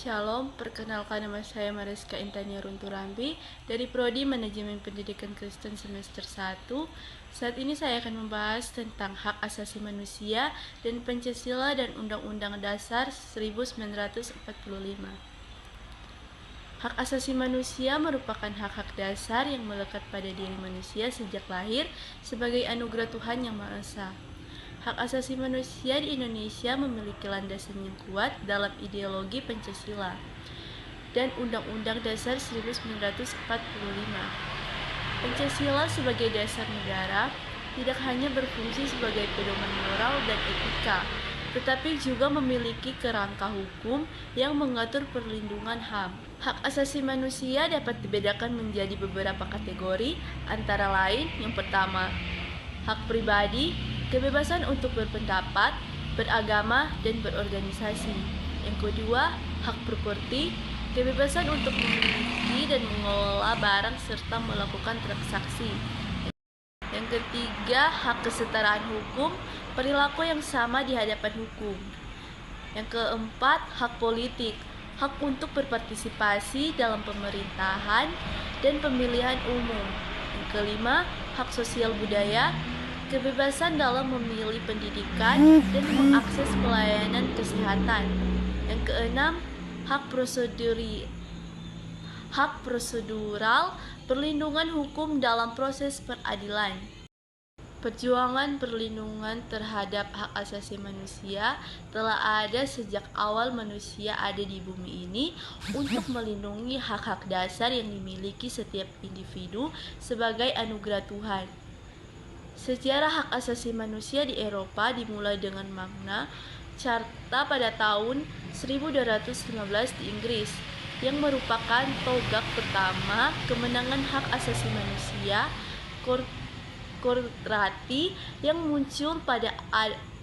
Shalom, perkenalkan nama saya Mariska Intania Runturambi dari Prodi Manajemen Pendidikan Kristen semester 1. Saat ini saya akan membahas tentang hak asasi manusia dan Pancasila dan Undang-Undang Dasar 1945. Hak asasi manusia merupakan hak-hak dasar yang melekat pada diri manusia sejak lahir sebagai anugerah Tuhan Yang Maha Esa. Hak asasi manusia di Indonesia memiliki landasan yang kuat dalam ideologi Pancasila dan Undang-Undang Dasar 1945. Pancasila sebagai dasar negara tidak hanya berfungsi sebagai pedoman moral dan etika, tetapi juga memiliki kerangka hukum yang mengatur perlindungan HAM. Hak asasi manusia dapat dibedakan menjadi beberapa kategori, antara lain yang pertama, hak pribadi, kebebasan untuk berpendapat, beragama, dan berorganisasi. Yang kedua, hak properti, kebebasan untuk memiliki dan mengelola barang serta melakukan transaksi. Yang ketiga, hak kesetaraan hukum, perilaku yang sama di hadapan hukum. Yang keempat, hak politik, hak untuk berpartisipasi dalam pemerintahan dan pemilihan umum. Yang kelima, hak sosial budaya, kebebasan dalam memilih pendidikan dan mengakses pelayanan kesehatan. Yang keenam, hak prosedural, perlindungan hukum dalam proses peradilan. Perjuangan perlindungan terhadap hak asasi manusia telah ada sejak awal manusia ada di bumi ini untuk melindungi hak-hak dasar yang dimiliki setiap individu sebagai anugerah Tuhan. Sejarah hak asasi manusia di Eropa dimulai dengan Magna Carta pada tahun 1215 di Inggris, yang merupakan tonggak pertama kemenangan hak asasi manusia korporasi yang muncul pada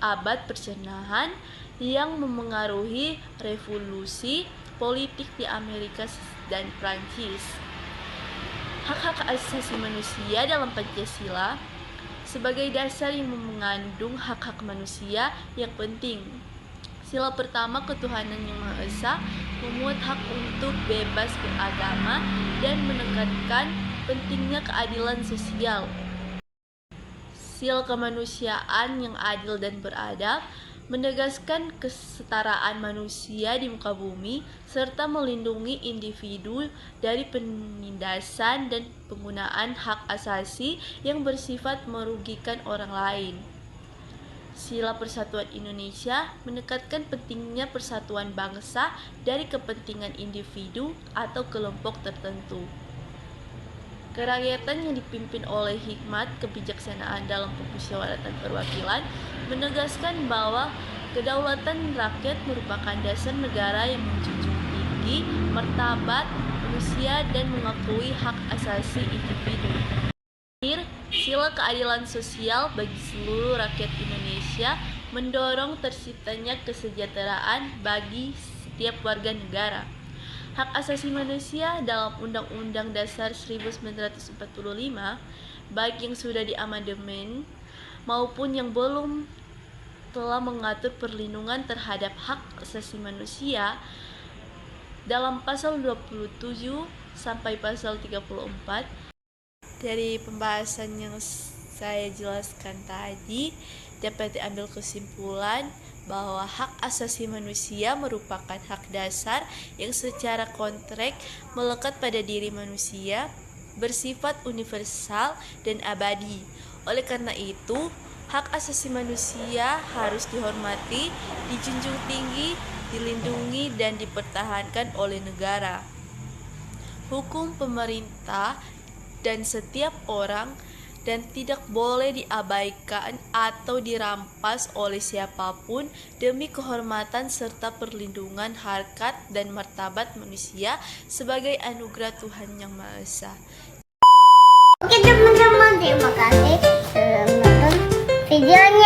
abad pertengahan yang memengaruhi revolusi politik di Amerika dan Prancis. Hak-hak asasi manusia dalam Pancasila sebagai dasar yang mengandung hak-hak manusia yang penting. Sila pertama, ketuhanan yang Maha Esa, memuat hak untuk bebas beragama dan menekankan pentingnya keadilan sosial. Sila kemanusiaan yang adil dan beradab, menegaskan kesetaraan manusia di muka bumi serta melindungi individu dari penindasan dan penggunaan hak asasi yang bersifat merugikan orang lain. Sila persatuan Indonesia menekankan pentingnya persatuan bangsa dari kepentingan individu atau kelompok tertentu. Kerakyatan yang dipimpin oleh hikmat kebijaksanaan dalam permusyawaratan perwakilan menegaskan bahwa kedaulatan rakyat merupakan dasar negara yang menjunjung tinggi martabat manusia dan mengakui hak asasi individu. Sila keadilan sosial bagi seluruh rakyat Indonesia mendorong terciptanya kesejahteraan bagi setiap warga negara. Hak asasi manusia dalam Undang-Undang Dasar 1945, baik yang sudah diamandemen maupun yang belum, telah mengatur perlindungan terhadap hak asasi manusia dalam pasal 27 sampai pasal 34. Dari pembahasan yang saya jelaskan tadi, dapat diambil kesimpulan bahwa hak asasi manusia merupakan hak dasar yang secara kontrak melekat pada diri manusia, bersifat universal dan abadi. Oleh karena itu, hak asasi manusia harus dihormati, dijunjung tinggi, dilindungi, dan dipertahankan oleh negara, hukum, pemerintah, dan setiap orang, dan tidak boleh diabaikan atau dirampas oleh siapapun demi kehormatan serta perlindungan harkat dan martabat manusia sebagai anugerah Tuhan Yang Maha Esa. Oke teman-teman, terima kasih sudah menonton videonya.